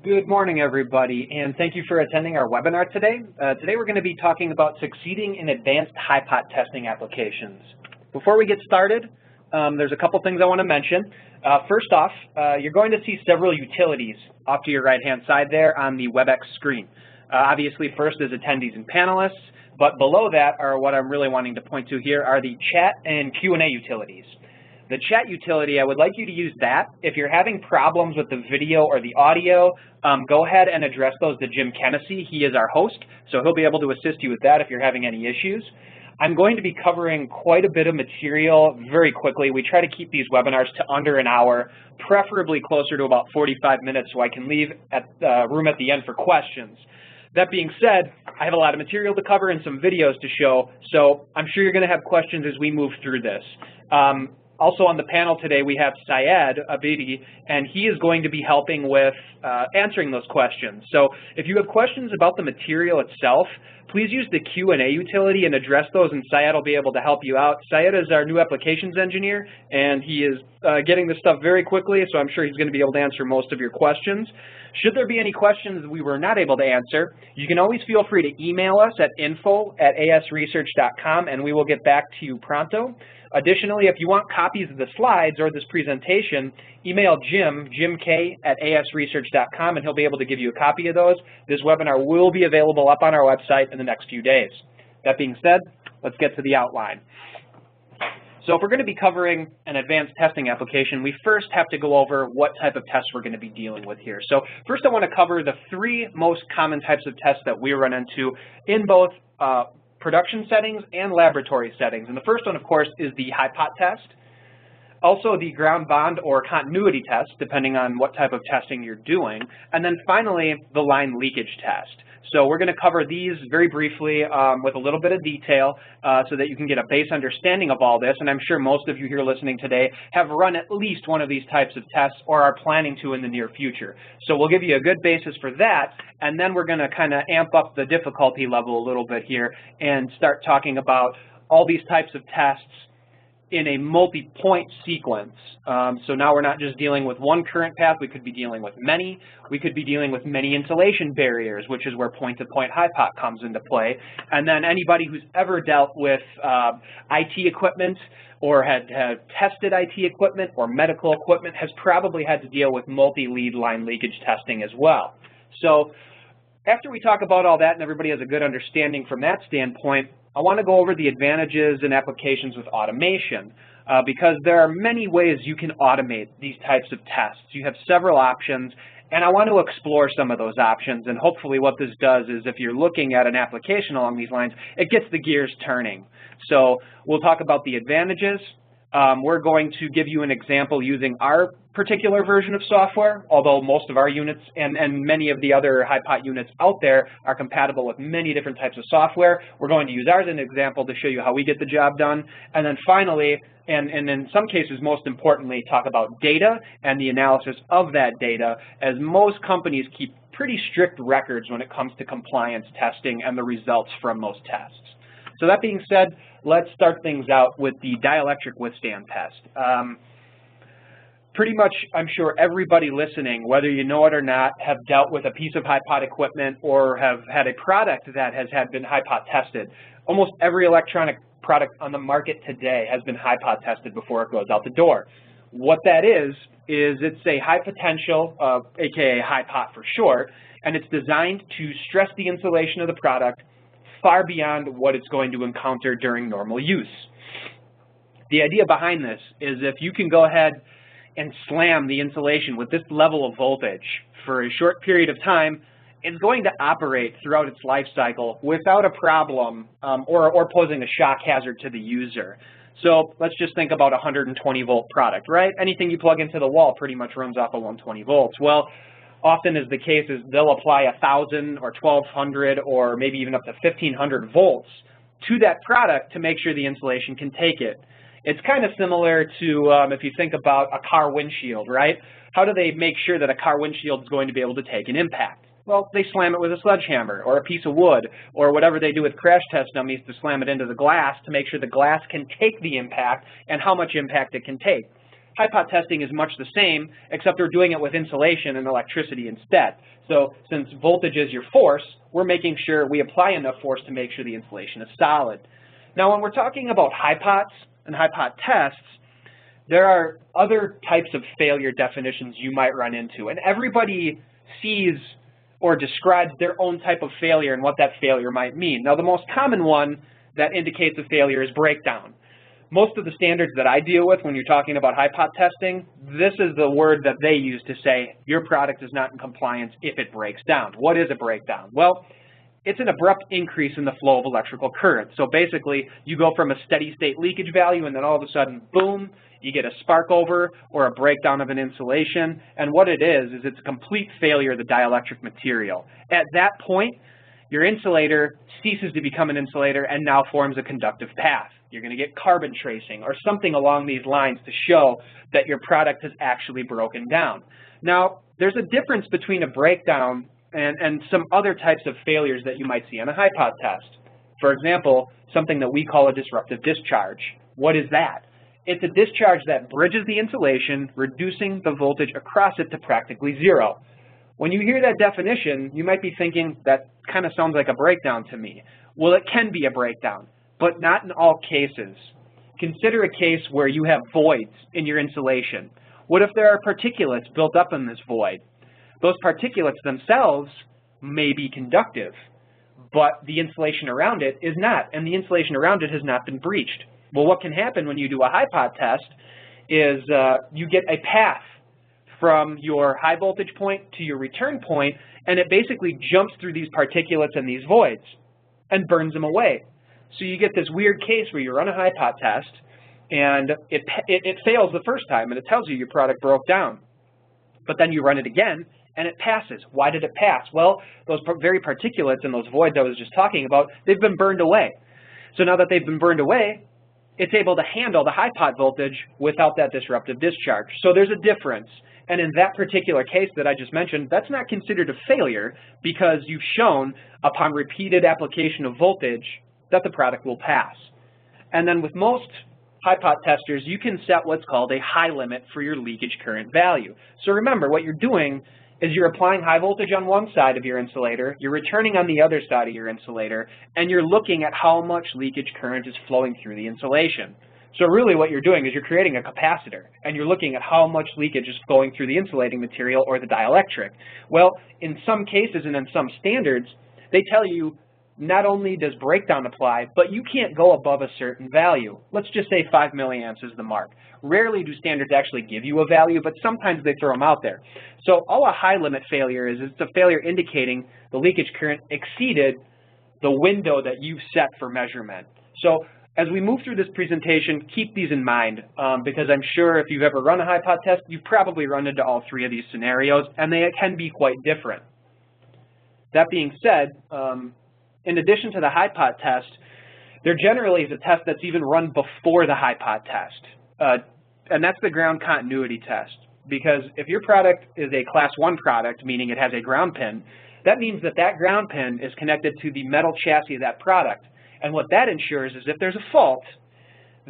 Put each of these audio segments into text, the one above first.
Good morning, everybody, and thank you for attending our webinar today. Today we're going to be talking about succeeding in advanced Hipot testing applications. Before we get started, there's a couple things I want to mention. First off, you're going to see several utilities off to your right-hand side there on the WebEx screen. Obviously, first is attendees and panelists, but below that are what I'm really wanting to point to here are the chat and Q&A utilities. The chat utility, I would like you to use that. If you're having problems with the video or the audio, go ahead and address those to Jim Kennessy. He is our host, so he'll be able to assist you with that if you're having any issues. I'm going to be covering quite a bit of material very quickly. We try to keep these webinars to under an hour, preferably closer to about 45 minutes so I can leave room at the end for questions. That being said, I have a lot of material to cover and some videos to show, so I'm sure you're going to have questions as we move through this. Also on the panel today, we have Syed Abidi, and he is going to be helping with answering those questions. So if you have questions about the material itself, please use the Q&A utility and address those, and Syed will be able to help you out. Syed is our new applications engineer, and he is getting this stuff very quickly, so I'm sure he's going to be able to answer most of your questions. Should there be any questions we were not able to answer, you can always feel free to email us at info@asresearch.com, and we will get back to you pronto. Additionally, if you want copies of the slides or this presentation, email Jim k@asresearch.com, and he'll be able to give you a copy of those. This webinar will be available up on our website in the next few days. That being said, let's get to the outline. So if we're going to be covering an advanced testing application, we first have to go over what type of tests we're going to be dealing with here. So first I want to cover the three most common types of tests that we run into in both production settings and laboratory settings. And the first one, of course, is the Hipot test. Also the ground bond or continuity test, depending on what type of testing you're doing. And then finally, the line leakage test. So we're going to cover these very briefly with a little bit of detail so that you can get a base understanding of all this. And I'm sure most of you here listening today have run at least one of these types of tests or are planning to in the near future. So we'll give you a good basis for that, and then we're going to kind of amp up the difficulty level a little bit here and start talking about all these types of tests in a multi-point sequence. So now we're not just dealing with one current path, we could be dealing with many. We could be dealing with many insulation barriers, which is where point-to-point Hipot comes into play. And then anybody who's ever dealt with IT equipment or had tested IT equipment or medical equipment has probably had to deal with multi-lead line leakage testing as well. So after we talk about all that and everybody has a good understanding from that standpoint, I want to go over the advantages and applications with automation because there are many ways you can automate these types of tests. You have several options, and I want to explore some of those options. And hopefully what this does is if you're looking at an application along these lines, it gets the gears turning. So we'll talk about the advantages. We're going to give you an example using our particular version of software, although most of our units and many of the other Hipot units out there are compatible with many different types of software. We're going to use ours as an example to show you how we get the job done. And then finally, and in some cases most importantly, talk about data and the analysis of that data, as most companies keep pretty strict records when it comes to compliance testing and the results from those tests. So that being said, let's start things out with the dielectric withstand test. Pretty much, I'm sure everybody listening, whether you know it or not, have dealt with a piece of Hipot equipment or have had a product that has been Hipot tested. Almost every electronic product on the market today has been Hipot tested before it goes out the door. What that is it's a high potential, aka Hipot for short, and it's designed to stress the insulation of the product far beyond what it's going to encounter during normal use. The idea behind this is if you can go ahead and slam the insulation with this level of voltage for a short period of time, it's going to operate throughout its life cycle without a problem or posing a shock hazard to the user. So let's just think about a 120 volt product, right? Anything you plug into the wall pretty much runs off of 120 volts. Well, often is the case is they'll apply 1,000 or 1,200 or maybe even up to 1,500 volts to that product to make sure the insulation can take it. It's kind of similar to if you think about a car windshield, right? How do they make sure that a car windshield is going to be able to take an impact? Well, they slam it with a sledgehammer or a piece of wood or whatever they do with crash test dummies to slam it into the glass to make sure the glass can take the impact and how much impact it can take. Hipot testing is much the same, except we're doing it with insulation and electricity instead. So since voltage is your force, we're making sure we apply enough force to make sure the insulation is solid. Now when we're talking about Hipots and Hipot tests, there are other types of failure definitions you might run into, and everybody sees or describes their own type of failure and what that failure might mean. Now the most common one that indicates a failure is breakdown. Most of the standards that I deal with when you're talking about Hipot testing, this is the word that they use to say your product is not in compliance if it breaks down. What is a breakdown? Well, it's an abrupt increase in the flow of electrical current. So basically, you go from a steady state leakage value and then all of a sudden, boom, you get a spark over or a breakdown of an insulation. And what it is it's a complete failure of the dielectric material. At that point, your insulator ceases to become an insulator and now forms a conductive path. You're going to get carbon tracing or something along these lines to show that your product has actually broken down. Now, there's a difference between a breakdown and some other types of failures that you might see on a Hipot test. For example, something that we call a disruptive discharge. What is that? It's a discharge that bridges the insulation, reducing the voltage across it to practically zero. When you hear that definition, you might be thinking, that kind of sounds like a breakdown to me. Well, it can be a breakdown, but not in all cases. Consider a case where you have voids in your insulation. What if there are particulates built up in this void? Those particulates themselves may be conductive, but the insulation around it is not, and the insulation around it has not been breached. Well, what can happen when you do a Hipot test is you get a path from your high voltage point to your return point, and it basically jumps through these particulates and these voids and burns them away. So you get this weird case where you run a Hipot test, and it fails the first time, and it tells you your product broke down. But then you run it again, and it passes. Why did it pass? Well, those very particulates and those voids I was just talking about, they've been burned away. So now that they've been burned away, it's able to handle the Hipot voltage without that disruptive discharge. So there's a difference. And in that particular case that I just mentioned, that's not considered a failure because you've shown upon repeated application of voltage that the product will pass. And then with most Hipot testers, you can set what's called a high limit for your leakage current value. So remember, what you're doing is you're applying high voltage on one side of your insulator, you're returning on the other side of your insulator, and you're looking at how much leakage current is flowing through the insulation. So really what you're doing is you're creating a capacitor, and you're looking at how much leakage is flowing through the insulating material or the dielectric. Well, in some cases and in some standards, they tell you not only does breakdown apply, but you can't go above a certain value. Let's just say 5 milliamps is the mark. Rarely do standards actually give you a value, but sometimes they throw them out there. So all a high limit failure is, it's a failure indicating the leakage current exceeded the window that you've set for measurement. So as we move through this presentation, keep these in mind because I'm sure if you've ever run a Hipot test, you've probably run into all three of these scenarios, and they can be quite different. That being said, in addition to the Hipot test, there generally is a test that's even run before the Hipot test, and that's the ground continuity test. Because if your product is a Class 1 product, meaning it has a ground pin, that means that that ground pin is connected to the metal chassis of that product. And what that ensures is if there's a fault,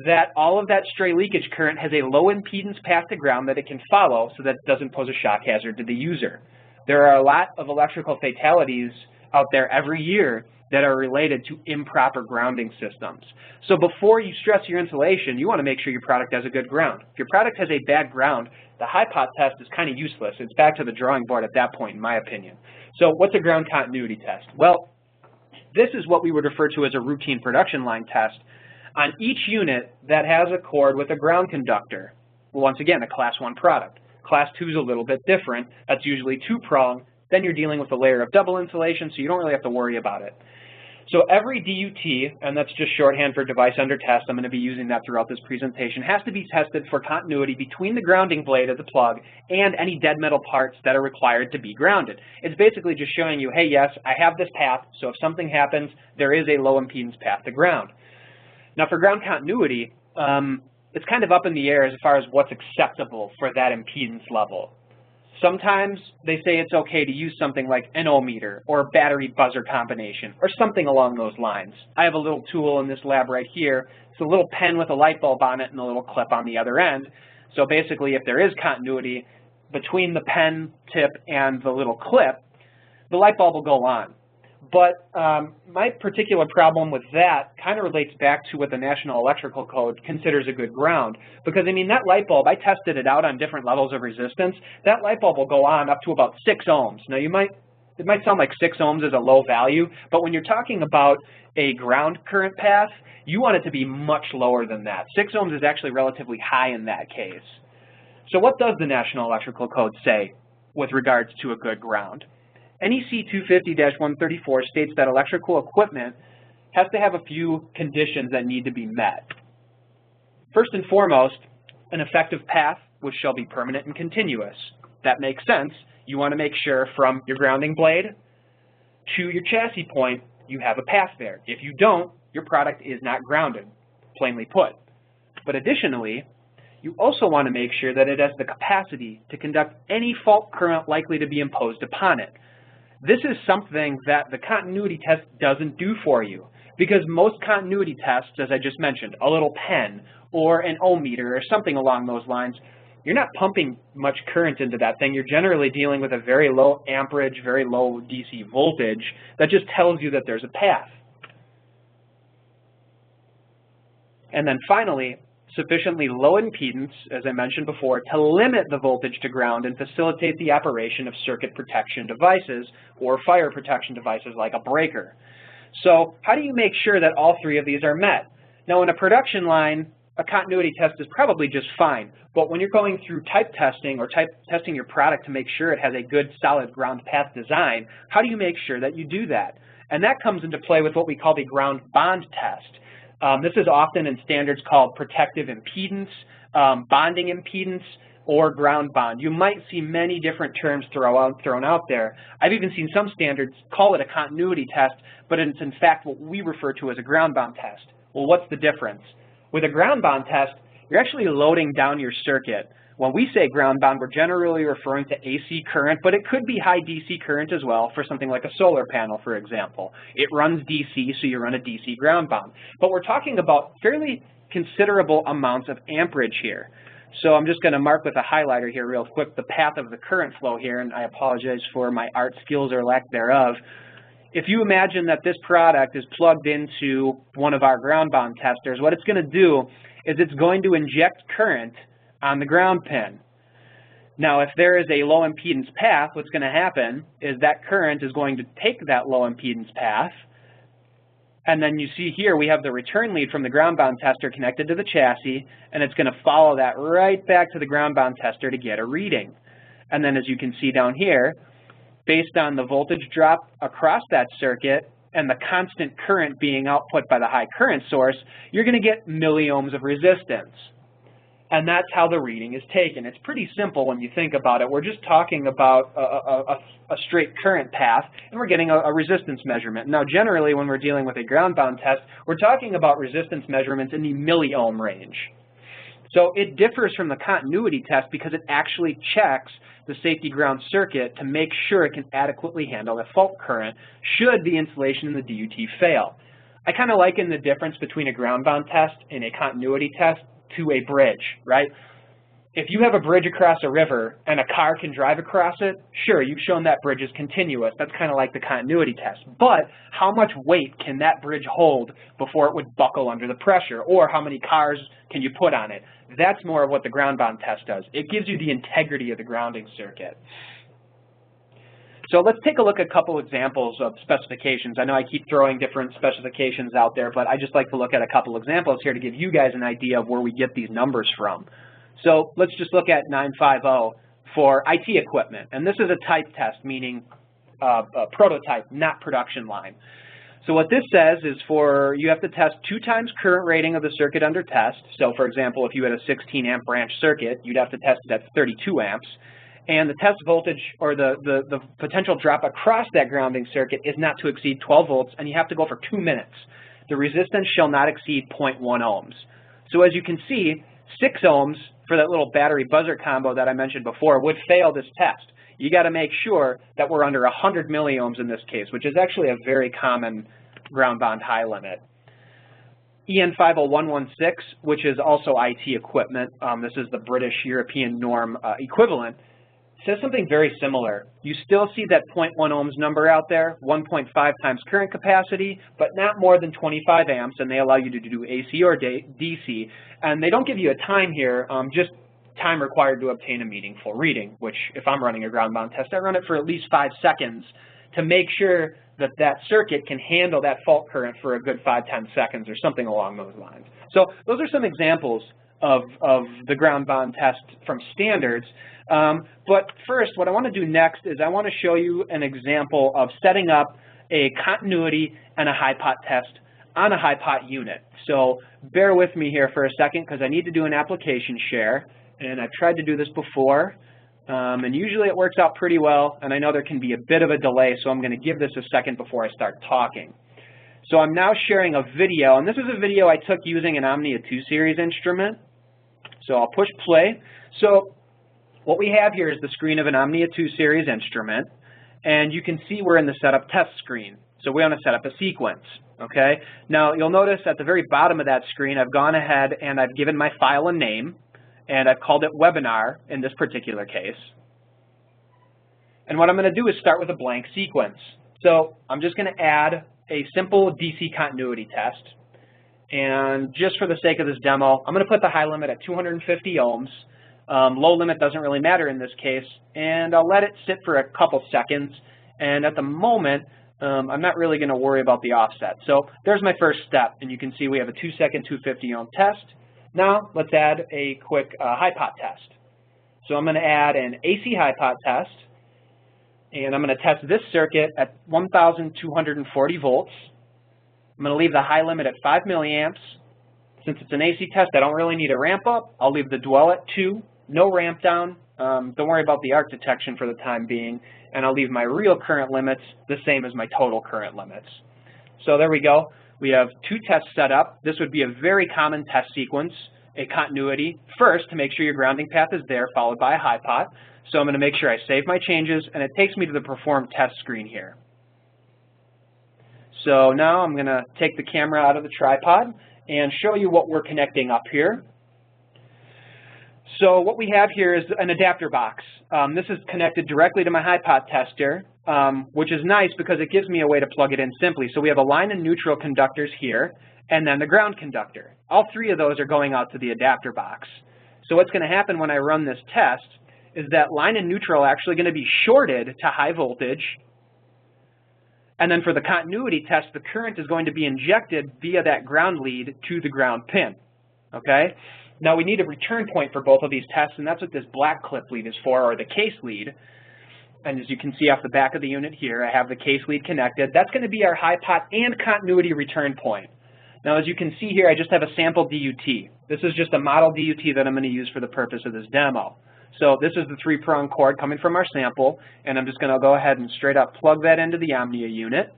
that all of that stray leakage current has a low impedance path to ground that it can follow so that it doesn't pose a shock hazard to the user. There are a lot of electrical fatalities out there every year that are related to improper grounding systems. So before you stress your insulation, you want to make sure your product has a good ground. If your product has a bad ground, the Hipot test is kind of useless. It's back to the drawing board at that point, in my opinion. So what's a ground continuity test? Well, this is what we would refer to as a routine production line test on each unit that has a cord with a ground conductor. Well, once again, a Class 1 product. Class 2 is a little bit different. That's usually two-prong. Then you're dealing with a layer of double insulation, so you don't really have to worry about it. So every DUT, and that's just shorthand for device under test, I'm going to be using that throughout this presentation, has to be tested for continuity between the grounding blade of the plug and any dead metal parts that are required to be grounded. It's basically just showing you, hey, yes, I have this path, so if something happens, there is a low impedance path to ground. Now for ground continuity, it's kind of up in the air as far as what's acceptable for that impedance level. Sometimes they say it's okay to use something like an ohmmeter or a battery buzzer combination or something along those lines. I have a little tool in this lab right here. It's a little pen with a light bulb on it and a little clip on the other end. So basically, if there is continuity between the pen tip and the little clip, the light bulb will go on. But my particular problem with that kind of relates back to what the National Electrical Code considers a good ground. Because, I mean, that light bulb, I tested it out on different levels of resistance. That light bulb will go on up to about 6 ohms. Now, it might sound like 6 ohms is a low value, but when you're talking about a ground current path, you want it to be much lower than that. 6 ohms is actually relatively high in that case. So what does the National Electrical Code say with regards to a good ground? NEC 250-134 states that electrical equipment has to have a few conditions that need to be met. First and foremost, an effective path which shall be permanent and continuous. That makes sense. You want to make sure from your grounding blade to your chassis point, you have a path there. If you don't, your product is not grounded, plainly put. But additionally, you also want to make sure that it has the capacity to conduct any fault current likely to be imposed upon it. This is something that the continuity test doesn't do for you, because most continuity tests, as I just mentioned, a little pen or an ohm meter or something along those lines, you're not pumping much current into that thing. You're generally dealing with a very low amperage, very low DC voltage that just tells you that there's a path. And then finally, sufficiently low impedance, as I mentioned before, to limit the voltage to ground and facilitate the operation of circuit protection devices or fire protection devices like a breaker. So how do you make sure that all three of these are met? Now, in a production line, a continuity test is probably just fine, but when you're going through type testing or type testing your product to make sure it has a good solid ground path design, how do you make sure that you do that? And that comes into play with what we call the ground bond test. This is often in standards called protective impedance, bonding impedance, or ground bond. You might see many different terms thrown out there. I've even seen some standards call it a continuity test, but it's in fact what we refer to as a ground bond test. Well, what's the difference? With a ground bond test, you're actually loading down your circuit. When we say ground bond, we're generally referring to AC current, but it could be high DC current as well for something like a solar panel, for example. It runs DC, so you run a DC ground bond. But we're talking about fairly considerable amounts of amperage here. So I'm just going to mark with a highlighter here real quick the path of the current flow here, and I apologize for my art skills or lack thereof. If you imagine that this product is plugged into one of our ground bond testers, what it's going to do is it's going to inject current on the ground pin. Now, if there is a low impedance path, what's going to happen is that current is going to take that low impedance path, and then you see here we have the return lead from the ground bond tester connected to the chassis, and it's going to follow that right back to the ground bond tester to get a reading. And then as you can see down here, based on the voltage drop across that circuit and the constant current being output by the high current source, you're going to get milliohms of resistance. And that's how the reading is taken. It's pretty simple when you think about it. We're just talking about a straight current path, and we're getting a resistance measurement. Now, generally, when we're dealing with a ground bound test, we're talking about resistance measurements in the milliohm range. So it differs from the continuity test because it actually checks the safety ground circuit to make sure it can adequately handle a fault current should the insulation in the DUT fail. I kind of liken the difference between a ground bound test and a continuity test to a bridge, right? If you have a bridge across a river and a car can drive across it, sure, you've shown that bridge is continuous. That's kind of like the continuity test. But how much weight can that bridge hold before it would buckle under the pressure? Or how many cars can you put on it? That's more of what the ground bond test does. It gives you the integrity of the grounding circuit. So let's take a look at a couple examples of specifications. I know I keep throwing different specifications out there, but I just like to look at a couple examples here to give you guys an idea of where we get these numbers from. So let's just look at 950 for IT equipment. And this is a type test, meaning a prototype, not production line. So what this says is you have to test 2 times current rating of the circuit under test. So for example, if you had a 16 amp branch circuit, you'd have to test it at 32 amps. And the test voltage, or the potential drop across that grounding circuit, is not to exceed 12 volts, and you have to go for 2 minutes. The resistance shall not exceed 0.1 ohms. So as you can see, 6 ohms for that little battery buzzer combo that I mentioned before would fail this test. You got to make sure that we're under 100 milliohms in this case, which is actually a very common ground bond high limit. EN50116, which is also IT equipment, this is the British European norm equivalent, says something very similar. You still see that 0.1 ohms number out there, 1.5 times current capacity, but not more than 25 amps, and they allow you to do AC or DC. And they don't give you a time here, just time required to obtain a meaningful reading, which if I'm running a ground mount test, I run it for at least 5 seconds to make sure that that circuit can handle that fault current for a good 5–10 seconds or something along those lines. So those are some examples of the ground bond test from standards. But first, what I want to do next is I want to show you an example of setting up a continuity and a Hipot test on a Hipot unit. So bear with me here for a second because I need to do an application share, and I've tried to do this before, and usually it works out pretty well, and I know there can be a bit of a delay, so I'm going to give this a second before I start talking. So I'm now sharing a video, and this is a video I took using an Omnia 2 series instrument. So I'll push play. So what we have here is the screen of an Omnia 2 series instrument, and you can see we're in the setup test screen. So we want to set up a sequence, okay? Now you'll notice at the very bottom of that screen I've gone ahead and I've given my file a name, and I've called it webinar in this particular case. And what I'm going to do is start with a blank sequence. So I'm just going to add a simple DC continuity test. And just for the sake of this demo, I'm going to put the high limit at 250 ohms. Low limit doesn't really matter in this case. And I'll let it sit for a couple seconds. And at the moment, I'm not really going to worry about the offset. So there's my first step. And you can see we have a 2-second 250 ohm test. Now let's add a quick Hipot test. So I'm going to add an AC Hipot test. And I'm going to test this circuit at 1,240 volts. I'm going to leave the high limit at 5 milliamps. Since it's an AC test, I don't really need a ramp up. I'll leave the dwell at 2, no ramp down. Don't worry about the arc detection for the time being. And I'll leave my real current limits the same as my total current limits. So there we go. We have 2 tests set up. This would be a very common test sequence, a continuity. First, to make sure your grounding path is there, followed by a Hipot. So I'm going to make sure I save my changes, and it takes me to the perform test screen here. So now I'm going to take the camera out of the tripod and show you what we're connecting up here. So what we have here is an adapter box. This is connected directly to my Hipot tester, which is nice because it gives me a way to plug it in simply. So we have a line and neutral conductors here, and then the ground conductor. All 3 of those are going out to the adapter box. So what's going to happen when I run this test is that line and neutral are actually going to be shorted to high voltage. And then for the continuity test, the current is going to be injected via that ground lead to the ground pin, okay? Now we need a return point for both of these tests, and that's what this black clip lead is for, or the case lead. And as you can see off the back of the unit here, I have the case lead connected. That's going to be our Hipot and continuity return point. Now as you can see here, I just have a sample DUT. This is just a model DUT that I'm going to use for the purpose of this demo. So this is the 3-prong cord coming from our sample, and I'm just going to go ahead and straight up plug that into the Omnia unit.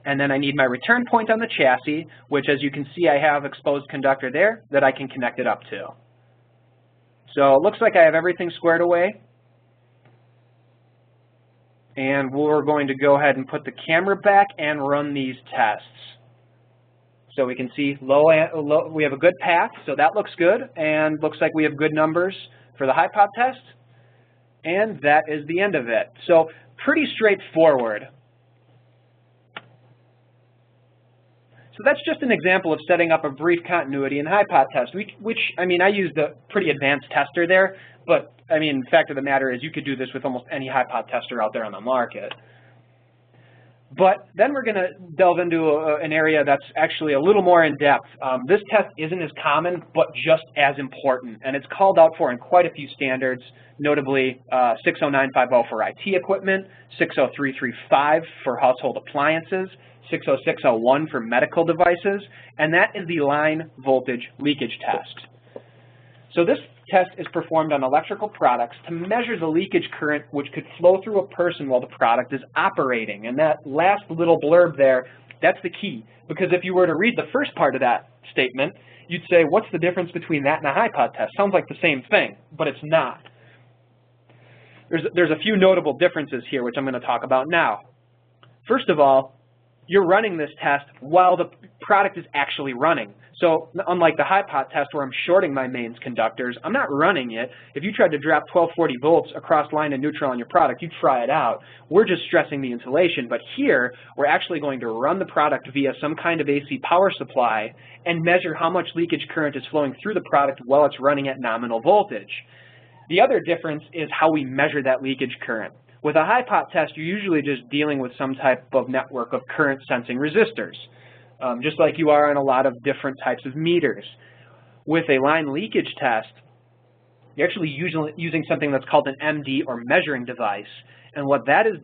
And then I need my return point on the chassis, which as you can see I have exposed conductor there that I can connect it up to. So it looks like I have everything squared away. And we're going to go ahead and put the camera back and run these tests. So we can see we have a good path, so that looks good, and looks like we have good numbers for the Hipot test, and that is the end of it. So pretty straightforward. So that's just an example of setting up a brief continuity and Hipot test, which I mean, I used a pretty advanced tester there, but I mean, the fact of the matter is you could do this with almost any Hipot tester out there on the market. But then we're going to delve into an area that's actually a little more in-depth. This test isn't as common, but just as important, and it's called out for in quite a few standards, notably 60950 for IT equipment, 60335 for household appliances, 60601 for medical devices, and that is the line voltage leakage test. So this test is performed on electrical products to measure the leakage current which could flow through a person while the product is operating. And that last little blurb there, that's the key. Because if you were to read the first part of that statement, you'd say, what's the difference between that and a Hipot test? Sounds like the same thing, but it's not. There's a few notable differences here, which I'm going to talk about now. First of all, you're running this test while the product is actually running. So unlike the Hipot test where I'm shorting my mains conductors, I'm not running it. If you tried to drop 1240 volts across line and neutral on your product, you'd try it out. We're just stressing the insulation. But here, we're actually going to run the product via some kind of AC power supply and measure how much leakage current is flowing through the product while it's running at nominal voltage. The other difference is how we measure that leakage current. With a Hipot test, you're usually just dealing with some type of network of current sensing resistors, just like you are on a lot of different types of meters. With a line leakage test, you're actually using something that's called an MD, or measuring device. And what that is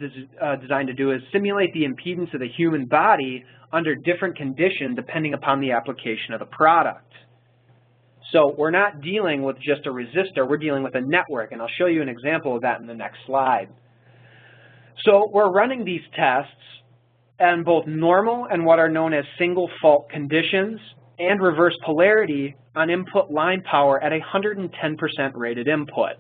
designed to do is simulate the impedance of the human body under different conditions depending upon the application of the product. So we're not dealing with just a resistor, we're dealing with a network, and I'll show you an example of that in the next slide. So we're running these tests and both normal and what are known as single fault conditions and reverse polarity on input line power at 110% rated input.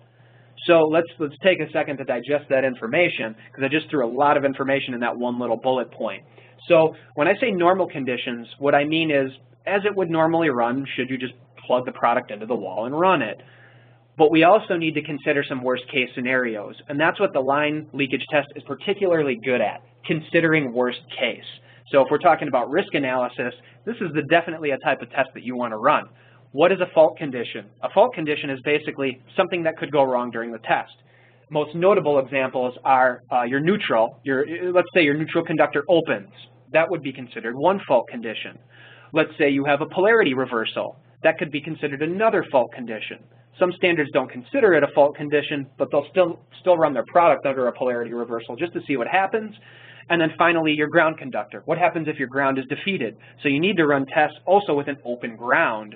So let's take a second to digest that information, because I just threw a lot of information in that one little bullet point. So when I say normal conditions, what I mean is as it would normally run should you just plug the product into the wall and run it. But we also need to consider some worst case scenarios, and that's what the line leakage test is particularly good at, considering worst case. So if we're talking about risk analysis, this is definitely a type of test that you want to run. What is a fault condition? A fault condition is basically something that could go wrong during the test. Most notable examples are your neutral. Let's say your neutral conductor opens. That would be considered one fault condition. Let's say you have a polarity reversal. That could be considered another fault condition. Some standards don't consider it a fault condition, but they'll still run their product under a polarity reversal just to see what happens. And then finally, your ground conductor. What happens if your ground is defeated? So you need to run tests also with an open ground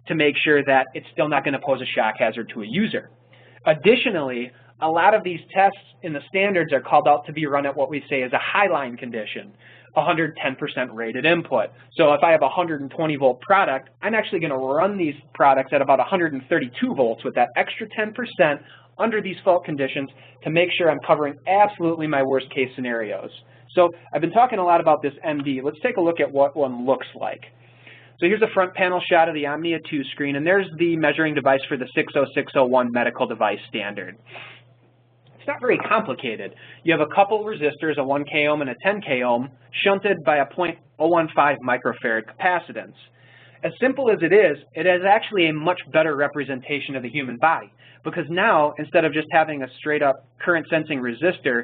to make sure that it's still not going to pose a shock hazard to a user. Additionally, a lot of these tests in the standards are called out to be run at what we say is a high line condition, 110% rated input. So if I have a 120 volt product, I'm actually going to run these products at about 132 volts with that extra 10% under these fault conditions to make sure I'm covering absolutely my worst case scenarios. So I've been talking a lot about this MD. Let's take a look at what one looks like. So here's a front panel shot of the Omnia 2 screen, and there's the measuring device for the 60601 medical device standard. It's not very complicated. You have a couple resistors, a 1K ohm and a 10K ohm, shunted by a 0.015 microfarad capacitance. As simple as it is actually a much better representation of the human body, because now, instead of just having a straight up current sensing resistor,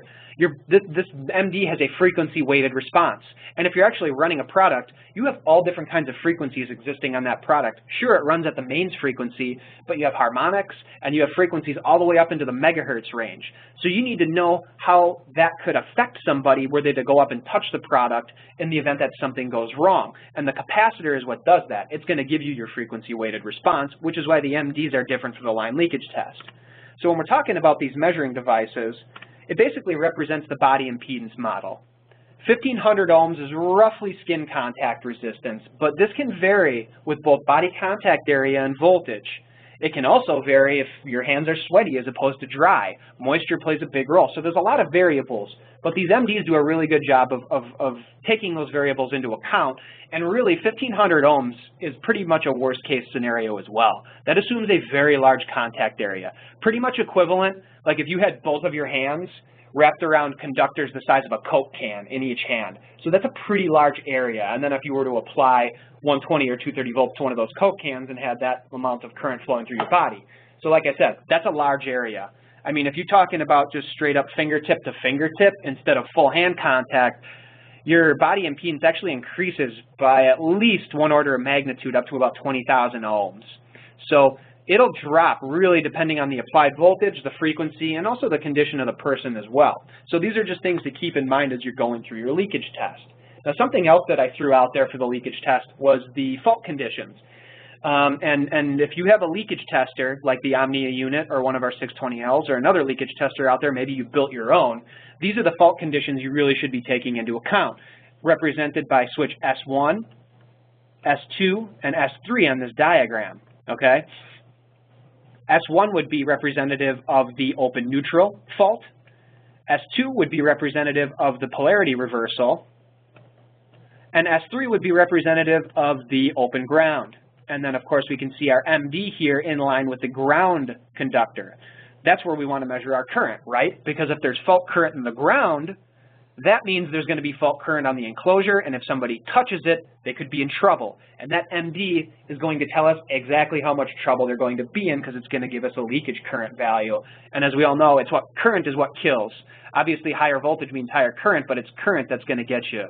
this MD has a frequency weighted response. And if you're actually running a product, you have all different kinds of frequencies existing on that product. Sure, it runs at the mains frequency, but you have harmonics and you have frequencies all the way up into the megahertz range. So you need to know how that could affect somebody were they to go up and touch the product in the event that something goes wrong. And the capacitor is what does that. It's going to give you your frequency weighted response, which is why the MDs are different from the line leakage test. So when we're talking about these measuring devices, it basically represents the body impedance model. 1500 ohms is roughly skin contact resistance, but this can vary with both body contact area and voltage. It can also vary if your hands are sweaty as opposed to dry. Moisture plays a big role. So there's a lot of variables, but these MDs do a really good job of taking those variables into account. And really, 1500 ohms is pretty much a worst case scenario as well. That assumes a very large contact area. Pretty much equivalent, like if you had both of your hands wrapped around conductors the size of a Coke can in each hand. So that's a pretty large area. And then if you were to apply 120 or 230 volts to one of those Coke cans and had that amount of current flowing through your body. So like I said, that's a large area. I mean, if you're talking about just straight up fingertip to fingertip instead of full hand contact, your body impedance actually increases by at least one order of magnitude up to about 20,000 ohms. So it'll drop really depending on the applied voltage, the frequency, and also the condition of the person as well. So these are just things to keep in mind as you're going through your leakage test. Now, something else that I threw out there for the leakage test was the fault conditions. And if you have a leakage tester like the Omnia unit or one of our 620Ls or another leakage tester out there, maybe you built your own, these are the fault conditions you really should be taking into account, represented by switch S1, S2, and S3 on this diagram, okay? S1 would be representative of the open neutral fault. S2 would be representative of the polarity reversal. And S3 would be representative of the open ground. And then, of course, we can see our MD here in line with the ground conductor. That's where we want to measure our current, right? Because if there's fault current in the ground, that means there's going to be fault current on the enclosure, and if somebody touches it, they could be in trouble. And that MD is going to tell us exactly how much trouble they're going to be in because it's going to give us a leakage current value. And as we all know, it's what current is what kills. Obviously, higher voltage means higher current, but it's current that's going to get you.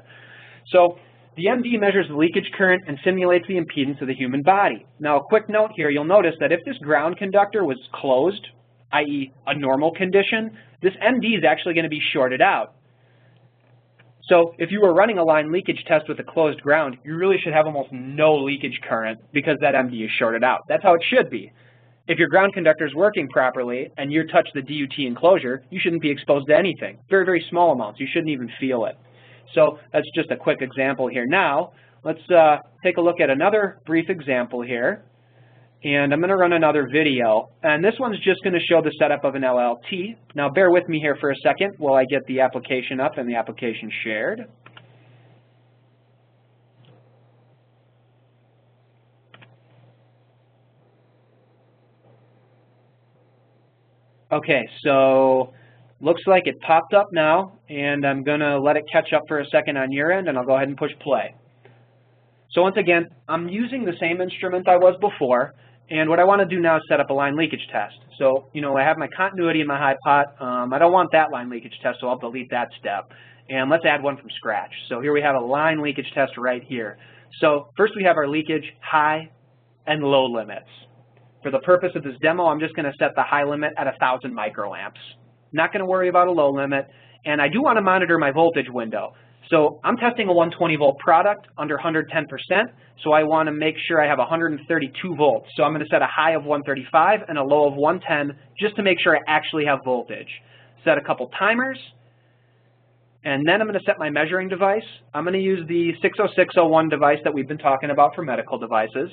So the MD measures the leakage current and simulates the impedance of the human body. Now, a quick note here, you'll notice that if this ground conductor was closed, i.e. a normal condition, this MD is actually going to be shorted out. So if you were running a line leakage test with a closed ground, you really should have almost no leakage current because that MD is shorted out. That's how it should be. If your ground conductor is working properly and you touch the DUT enclosure, you shouldn't be exposed to anything. Very, very small amounts. You shouldn't even feel it. So that's just a quick example here. Now, let's take a look at another brief example here. And I'm going to run another video. And this one's just going to show the setup of an LLT. Now, bear with me here for a second while I get the application up and the application shared. Okay, so looks like it popped up now, and I'm going to let it catch up for a second on your end, and I'll go ahead and push play. So once again, I'm using the same instrument I was before, and what I want to do now is set up a line leakage test. So, you know, I have my continuity in my Hipot. I don't want that line leakage test, so I'll delete that step. And let's add one from scratch. So here we have a line leakage test right here. So first we have our leakage high and low limits. For the purpose of this demo, I'm just going to set the high limit at 1,000 microamps. Not going to worry about a low limit, and I do want to monitor my voltage window. So I'm testing a 120 volt product under 110%, so I want to make sure I have 132 volts. So I'm going to set a high of 135 and a low of 110 just to make sure I actually have voltage. Set a couple timers, and then I'm going to set my measuring device. I'm going to use the 60601 device that we've been talking about for medical devices.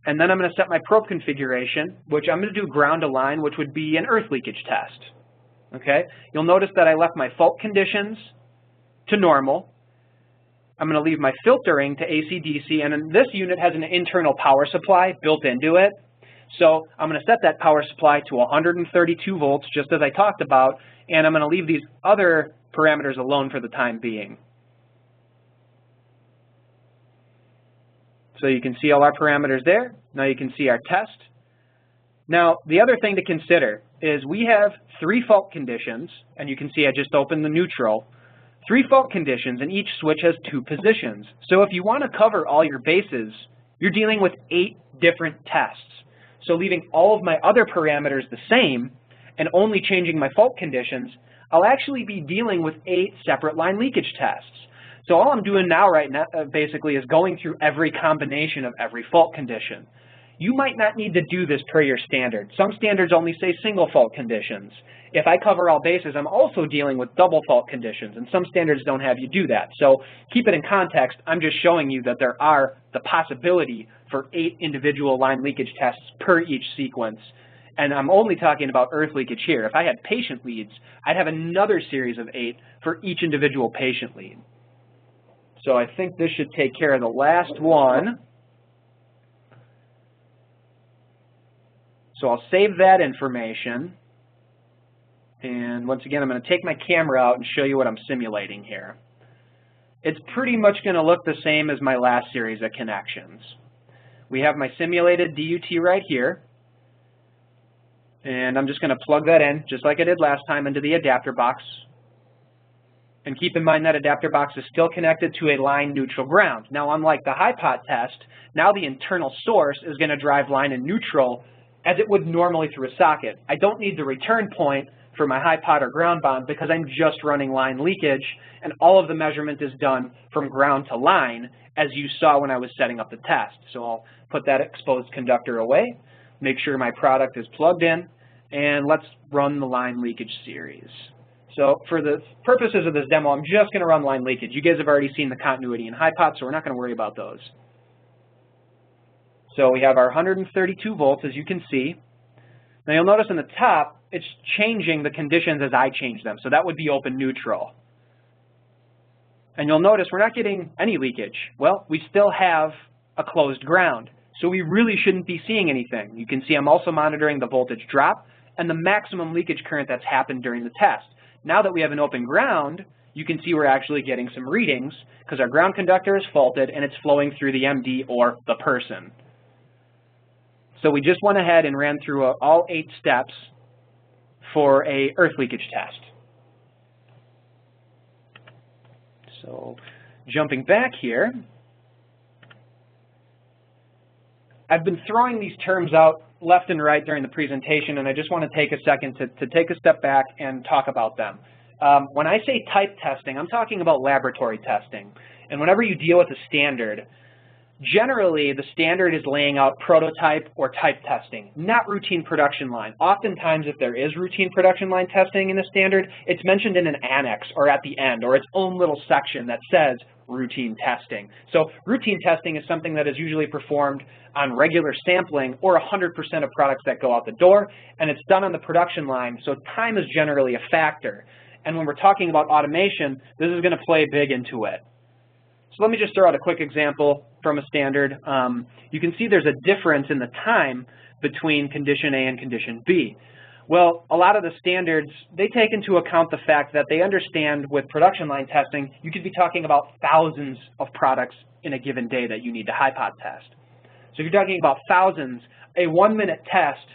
And then I'm going to set my probe configuration, which I'm going to do ground to line, which would be an earth leakage test. Okay, you'll notice that I left my fault conditions to normal. I'm going to leave my filtering to AC/DC, and then this unit has an internal power supply built into it. So I'm going to set that power supply to 132 volts, just as I talked about, and I'm going to leave these other parameters alone for the time being. So you can see all our parameters there. Now you can see our test. Now, the other thing to consider is we have 3 fault conditions, and you can see I just opened the neutral. 3 fault conditions, and each switch has 2 positions. So if you want to cover all your bases, you're dealing with 8 different tests. So leaving all of my other parameters the same and only changing my fault conditions, I'll actually be dealing with 8 separate line leakage tests. So all I'm doing now basically is going through every combination of every fault condition. You might not need to do this per your standard. Some standards only say single fault conditions. If I cover all bases, I'm also dealing with double fault conditions, and some standards don't have you do that. So keep it in context. I'm just showing you that there are the possibility for 8 individual line leakage tests per each sequence. And I'm only talking about earth leakage here. If I had patient leads, I'd have another series of 8 for each individual patient lead. So I think this should take care of the last one. So I'll save that information. And once again, I'm going to take my camera out and show you what I'm simulating here. It's pretty much going to look the same as my last series of connections. We have my simulated DUT right here. And I'm just going to plug that in, just like I did last time, into the adapter box. And keep in mind that adapter box is still connected to a line neutral ground. Now, unlike the Hipot test, now the internal source is going to drive line and neutral as it would normally through a socket. I don't need the return point for my Hipot or ground bond because I'm just running line leakage, and all of the measurement is done from ground to line, as you saw when I was setting up the test. So I'll put that exposed conductor away, make sure my product is plugged in, and let's run the line leakage series. So for the purposes of this demo, I'm just going to run line leakage. You guys have already seen the continuity in Hipot, so we're not going to worry about those. So we have our 132 volts, as you can see. Now you'll notice in the top, it's changing the conditions as I change them. So that would be open neutral. And you'll notice we're not getting any leakage. Well, we still have a closed ground, so we really shouldn't be seeing anything. You can see I'm also monitoring the voltage drop and the maximum leakage current that's happened during the test. Now that we have an open ground, you can see we're actually getting some readings because our ground conductor is faulted and it's flowing through the MD or the person. So we just went ahead and ran through all 8 steps for a earth leakage test. So jumping back here, I've been throwing these terms out left and right during the presentation, and I just want to take a second to take a step back and talk about them. When I say type testing, I'm talking about laboratory testing. And whenever you deal with a standard, generally the standard is laying out prototype or type testing, not routine production line. Oftentimes, if there is routine production line testing in a standard, it's mentioned in an annex or at the end or its own little section that says routine testing. So routine testing is something that is usually performed on regular sampling or 100% of products that go out the door, and it's done on the production line, so time is generally a factor. And when we're talking about automation, this is going to play big into it. So let me just throw out a quick example from a standard. You can see there's a difference in the time between condition A and condition B. Well, a lot of the standards, they take into account the fact that they understand with production line testing, you could be talking about thousands of products in a given day that you need to Hipot test. So if you're talking about thousands, a 1-minute test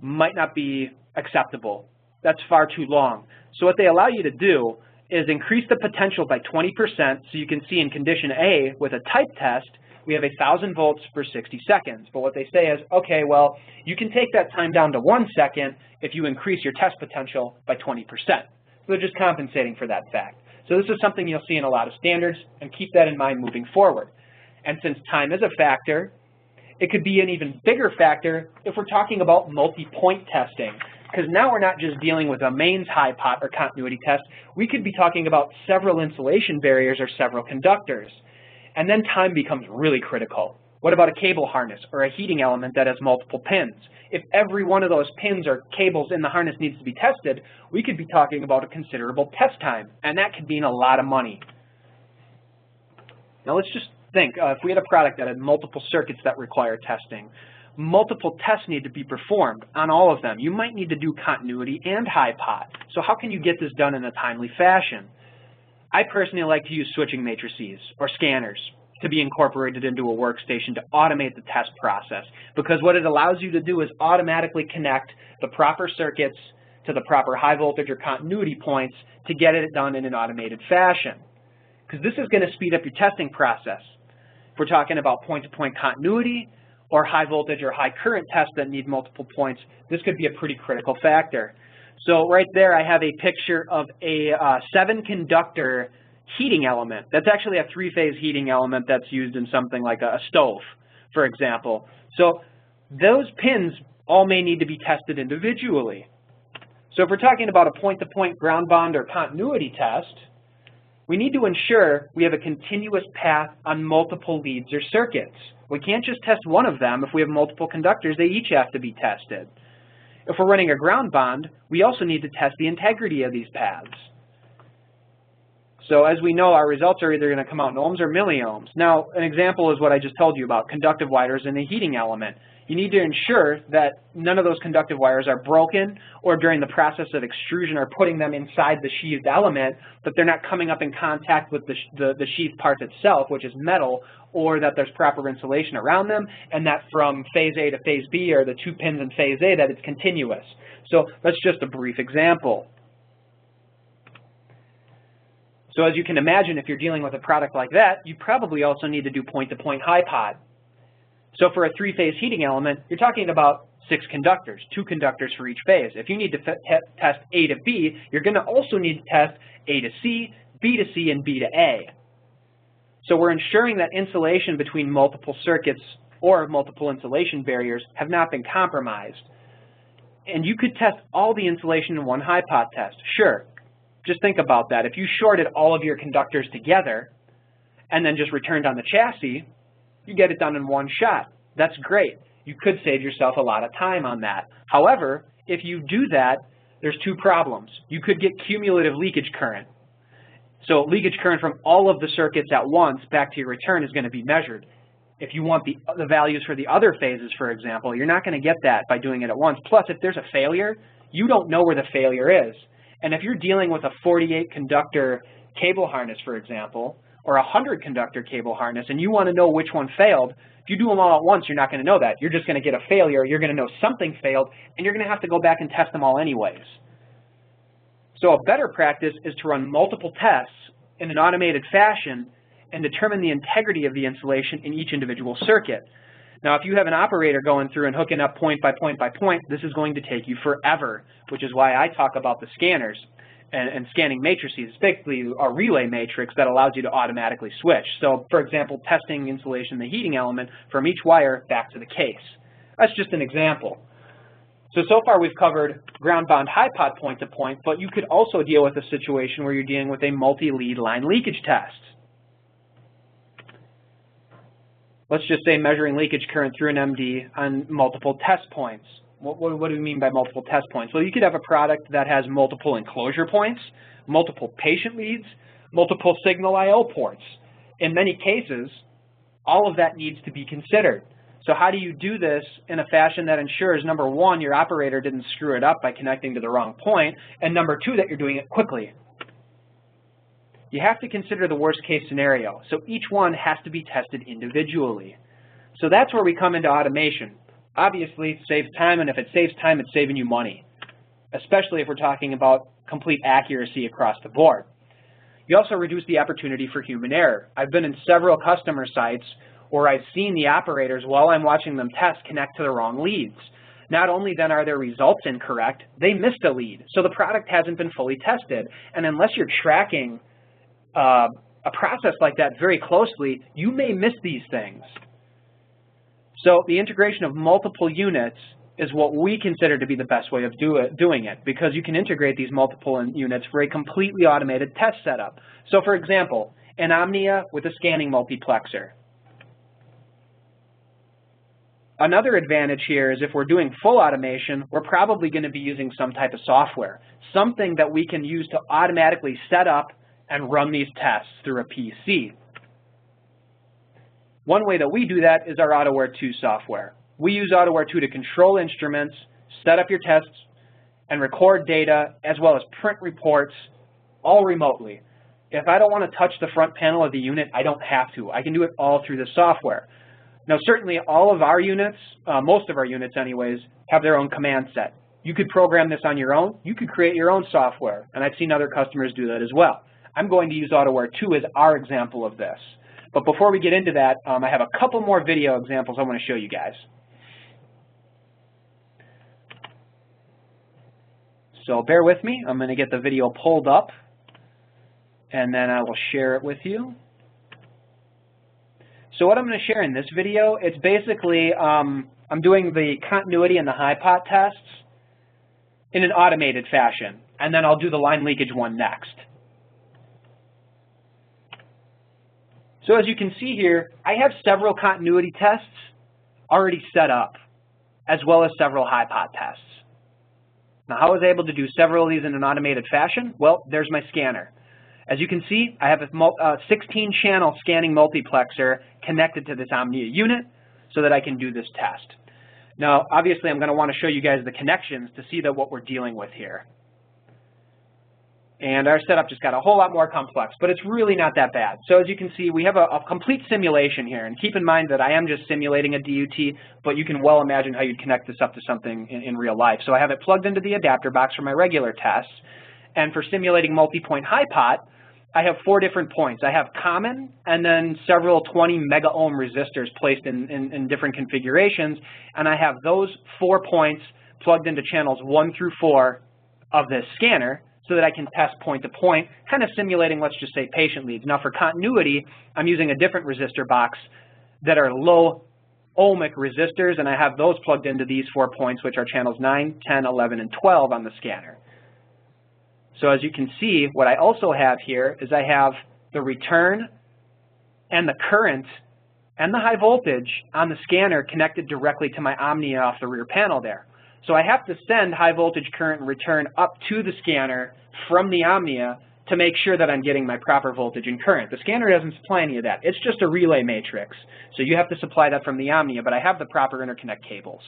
might not be acceptable. That's far too long. So what they allow you to do is increase the potential by 20%. So you can see in condition A with a type test, we have 1,000 volts for 60 seconds. But what they say is, okay, well, you can take that time down to 1 second if you increase your test potential by 20%. So they're just compensating for that fact. So this is something you'll see in a lot of standards, and keep that in mind moving forward. And since time is a factor, it could be an even bigger factor if we're talking about multi-point testing. Because now we're not just dealing with a mains Hipot or continuity test. We could be talking about several insulation barriers or several conductors. And then time becomes really critical. What about a cable harness or a heating element that has multiple pins? If every one of those pins or cables in the harness needs to be tested, we could be talking about a considerable test time, and that could mean a lot of money. Now let's just think, if we had a product that had multiple circuits that require testing, multiple tests need to be performed on all of them. You might need to do continuity and Hipot. So how can you get this done in a timely fashion? I personally like to use switching matrices or scanners to be incorporated into a workstation to automate the test process, because what it allows you to do is automatically connect the proper circuits to the proper high voltage or continuity points to get it done in an automated fashion. Because this is going to speed up your testing process. If we're talking about point-to-point continuity or high voltage or high current tests that need multiple points, this could be a pretty critical factor. So right there I have a picture of a 7-conductor heating element. That's actually a 3-phase heating element that's used in something like a stove, for example. So those pins all may need to be tested individually. So if we're talking about a point-to-point ground bond or continuity test, we need to ensure we have a continuous path on multiple leads or circuits. We can't just test one of them. If we have multiple conductors, they each have to be tested. If we're running a ground bond, we also need to test the integrity of these paths. So as we know, our results are either going to come out in ohms or milliohms. Now, an example is what I just told you about, conductive wires in a heating element. You need to ensure that none of those conductive wires are broken, or during the process of extrusion or putting them inside the sheathed element, that they're not coming up in contact with the sheathed part itself, which is metal, or that there's proper insulation around them, and that from phase A to phase B, or the 2 pins in phase A, that it's continuous. So that's just a brief example. So as you can imagine, if you're dealing with a product like that, you probably also need to do point-to-point Hipot. So for a 3-phase heating element, you're talking about 6 conductors, 2 conductors for each phase. If you need to test A to B, you're going to also need to test A to C, B to C, and B to A. So we're ensuring that insulation between multiple circuits or multiple insulation barriers have not been compromised. And you could test all the insulation in one Hipot test. Sure, just think about that. If you shorted all of your conductors together and then just returned on the chassis, you get it done in one shot. That's great. You could save yourself a lot of time on that. However, if you do that, there's 2 problems. You could get cumulative leakage current. So leakage current from all of the circuits at once back to your return is going to be measured. If you want the values for the other phases, for example, you're not going to get that by doing it at once. Plus, if there's a failure, you don't know where the failure is. And if you're dealing with a 48 conductor cable harness, for example, or a 100 conductor cable harness, and you want to know which one failed, if you do them all at once, you're not going to know that. You're just going to get a failure, you're going to know something failed, and you're going to have to go back and test them all anyways. So a better practice is to run multiple tests in an automated fashion and determine the integrity of the insulation in each individual circuit. Now, if you have an operator going through and hooking up point by point by point, this is going to take you forever, which is why I talk about the scanners and scanning matrices. It's basically a relay matrix that allows you to automatically switch. So, for example, testing insulation, the heating element, from each wire back to the case. That's just an example. So far we've covered ground-bound Hipot point-to-point, but you could also deal with a situation where you're dealing with a multi-lead line leakage test. Let's just say measuring leakage current through an MD on multiple test points. What do we mean by multiple test points? Well, you could have a product that has multiple enclosure points, multiple patient leads, multiple signal I/O ports. In many cases, all of that needs to be considered. So how do you do this in a fashion that ensures, number one, your operator didn't screw it up by connecting to the wrong point, and number two, that you're doing it quickly? You have to consider the worst case scenario. So each one has to be tested individually. So that's where we come into automation. Obviously, it saves time, and if it saves time, it's saving you money, especially if we're talking about complete accuracy across the board. You also reduce the opportunity for human error. I've been in several customer sites where I've seen the operators, while I'm watching them test, connect to the wrong leads. Not only then are their results incorrect, they missed a lead. So the product hasn't been fully tested. And unless you're tracking a process like that very closely, you may miss these things. So the integration of multiple units is what we consider to be the best way of doing it, because you can integrate these multiple units for a completely automated test setup. So for example, an Omnia with a scanning multiplexer. Another advantage here is if we're doing full automation, we're probably going to be using some type of software, something that we can use to automatically set up and run these tests through a PC. One way that we do that is our AutoWare 2 software. We use AutoWare 2 to control instruments, set up your tests, and record data, as well as print reports, all remotely. If I don't want to touch the front panel of the unit, I don't have to. I can do it all through the software. Now, certainly all of our units, most of our units anyways, have their own command set. You could program this on your own. You could create your own software, and I've seen other customers do that as well. I'm going to use AutoWare 2 as our example of this. But before we get into that, I have a couple more video examples I want to show you guys. So bear with me. I'm going to get the video pulled up, and then I will share it with you. So what I'm going to share in this video, it's basically, I'm doing the continuity and the Hipot tests in an automated fashion, and then I'll do the line leakage one next. So as you can see here, I have several continuity tests already set up, as well as several Hipot tests. Now, how was I able to do several of these in an automated fashion? Well, there's my scanner. As you can see, I have a 16-channel scanning multiplexer connected to this Omnia unit so that I can do this test. Now, obviously, I'm going to want to show you guys the connections to see that what we're dealing with here. And our setup just got a whole lot more complex, but it's really not that bad. So as you can see, we have a complete simulation here. And keep in mind that I am just simulating a DUT, but you can well imagine how you'd connect this up to something in real life. So I have it plugged into the adapter box for my regular tests. And for simulating multi-point Hipot, I have 4 different points. I have common and then several 20 mega ohm resistors placed in different configurations. And I have those 4 points plugged into channels 1 through 4 of this scanner so that I can test point to point, kind of simulating, let's just say, patient leads. Now for continuity, I'm using a different resistor box that are low ohmic resistors, and I have those plugged into these 4 points, which are channels 9, 10, 11, and 12 on the scanner. So as you can see, what I also have here is I have the return and the current and the high voltage on the scanner connected directly to my Omnia off the rear panel there. So I have to send high voltage current and return up to the scanner from the Omnia to make sure that I'm getting my proper voltage and current. The scanner doesn't supply any of that. It's just a relay matrix. So you have to supply that from the Omnia, but I have the proper interconnect cables.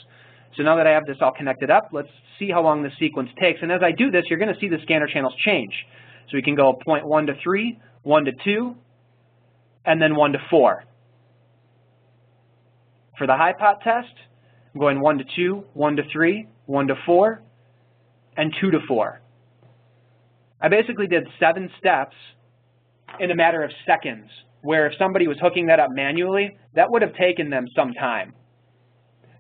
So now that I have this all connected up, let's see how long this sequence takes. And as I do this, you're going to see the scanner channels change. So we can go 0.1 to 3, 1 to 2, and then 1 to 4. For the Hipot test, I'm going 1 to 2, 1 to 3, 1 to 4, and 2 to 4. I basically did 7 steps in a matter of seconds, where if somebody was hooking that up manually, that would have taken them some time.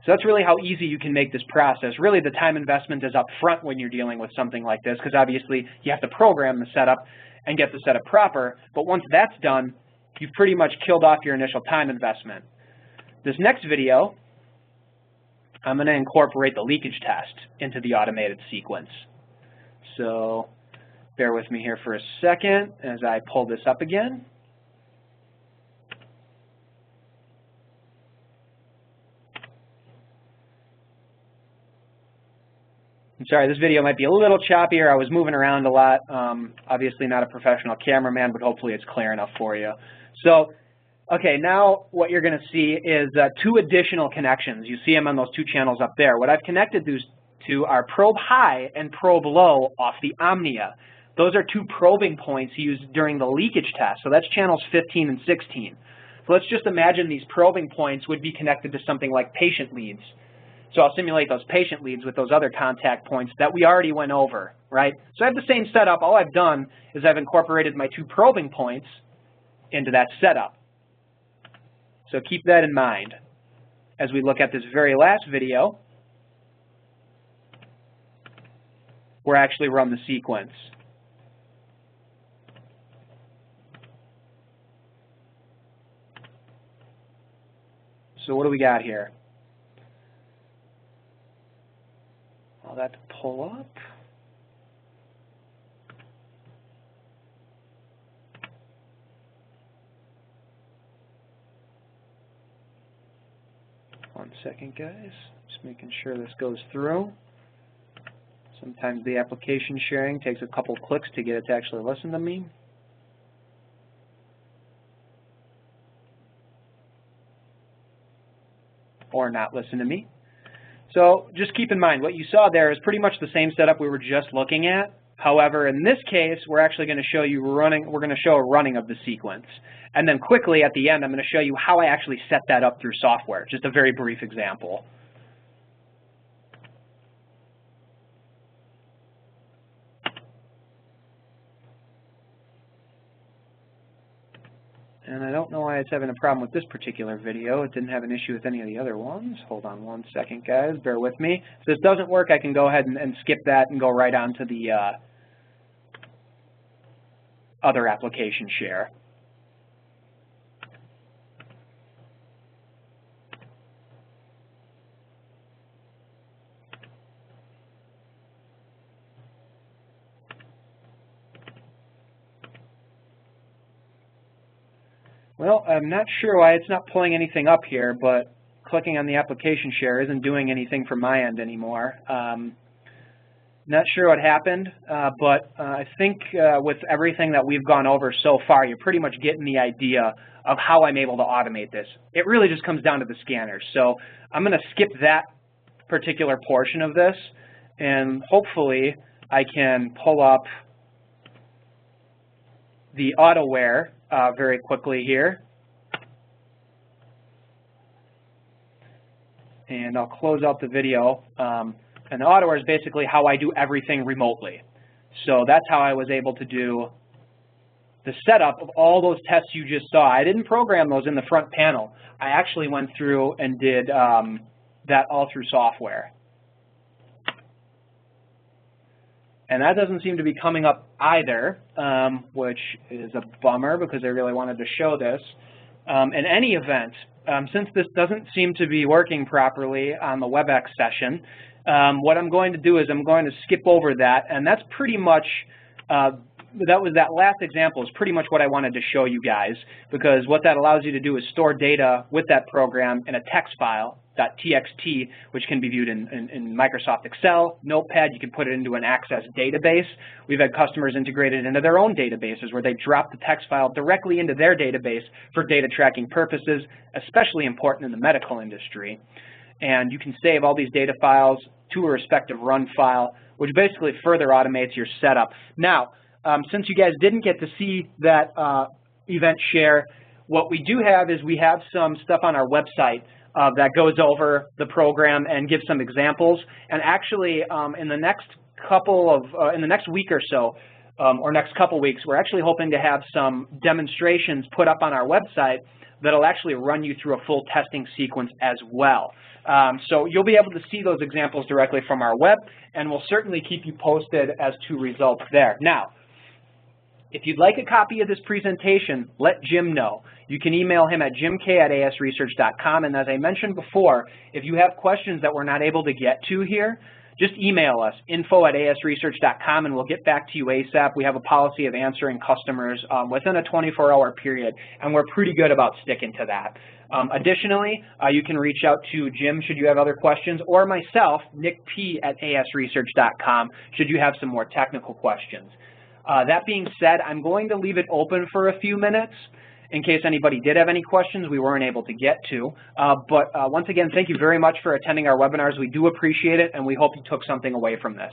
So that's really how easy you can make this process. Really, the time investment is up front when you're dealing with something like this, because obviously you have to program the setup and get the setup proper. But once that's done, you've pretty much killed off your initial time investment. This next video, I'm going to incorporate the leakage test into the automated sequence. So bear with me here for a second as I pull this up again. I'm sorry, this video might be a little choppier. I was moving around a lot. Obviously not a professional cameraman, but hopefully it's clear enough for you. So, okay, now what you're going to see is 2 additional connections. You see them on those 2 channels up there. What I've connected those to are probe high and probe low off the Omnia. Those are 2 probing points used during the leakage test. So that's channels 15 and 16. So let's just imagine these probing points would be connected to something like patient leads. So I'll simulate those patient leads with those other contact points that we already went over, right? So I have the same setup. All I've done is I've incorporated my 2 probing points into that setup. So keep that in mind as we look at this very last video where I actually run the sequence. So what do we got here? All that to pull up. One second, guys. Just making sure this goes through. Sometimes the application sharing takes a couple clicks to get it to actually listen to me. Or not listen to me. So just keep in mind, what you saw there is pretty much the same setup we were just looking at. However, in this case, we're actually going to show you running, we're going to show a running of the sequence. And then quickly at the end, I'm going to show you how I actually set that up through software. Just a very brief example. And I don't know why it's having a problem with this particular video. It didn't have an issue with any of the other ones. Hold on one second, guys. Bear with me. If this doesn't work, I can go ahead and skip that and go right on to the other application share. Well, I'm not sure why it's not pulling anything up here, but clicking on the application share isn't doing anything from my end anymore. Not sure what happened, but I think with everything that we've gone over so far, you're pretty much getting the idea of how I'm able to automate this. It really just comes down to the scanners. So I'm going to skip that particular portion of this, and hopefully I can pull up the AutoWare very quickly here. And I'll close out the video. And the AutoWare is basically how I do everything remotely. So that's how I was able to do the setup of all those tests you just saw. I didn't program those in the front panel. I actually went through and did that all through software. And that doesn't seem to be coming up either, which is a bummer because I really wanted to show this. In any event, since this doesn't seem to be working properly on the WebEx session, what I'm going to do is I'm going to skip over that, and that's pretty much, that last example is pretty much what I wanted to show you guys, because what that allows you to do is store data with that program in a text file, .txt, which can be viewed in Microsoft Excel, Notepad. You can put it into an Access database. We've had customers integrated into their own databases where they drop the text file directly into their database for data tracking purposes, especially important in the medical industry. And you can save all these data files to a respective run file, which basically further automates your setup. Now, since you guys didn't get to see that event share, what we do have is we have some stuff on our website that goes over the program and gives some examples. And actually, in the next week or so, or next couple weeks, we're actually hoping to have some demonstrations put up on our website that'll actually run you through a full testing sequence as well. So you'll be able to see those examples directly from our web, and we'll certainly keep you posted as to results there. Now, if you'd like a copy of this presentation, let Jim know. You can email him at jimk@asresearch.com, and as I mentioned before, if you have questions that we're not able to get to here, just email us, info@asresearch.com, and we'll get back to you ASAP. We have a policy of answering customers within a 24-hour period, and we're pretty good about sticking to that. Additionally, you can reach out to Jim should you have other questions, or myself, nickp@asresearch.com, should you have some more technical questions. That being said, I'm going to leave it open for a few minutes in case anybody did have any questions we weren't able to get to. But once again, thank you very much for attending our webinars. We do appreciate it, and we hope you took something away from this.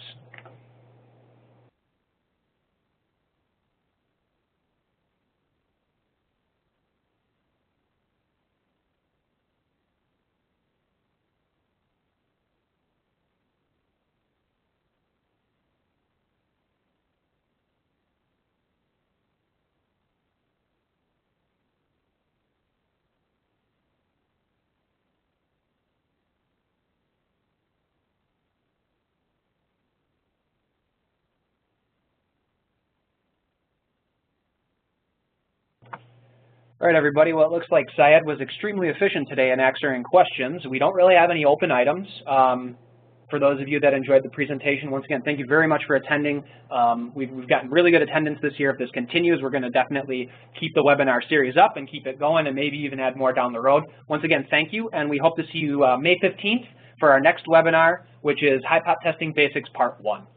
All right, everybody. Well, it looks like Syed was extremely efficient today in answering questions. We don't really have any open items. For those of you that enjoyed the presentation, once again, thank you very much for attending. We've gotten really good attendance this year. If this continues, we're going to definitely keep the webinar series up and keep it going and maybe even add more down the road. Once again, thank you, and we hope to see you May 15th for our next webinar, which is Hipot Testing Basics Part 1.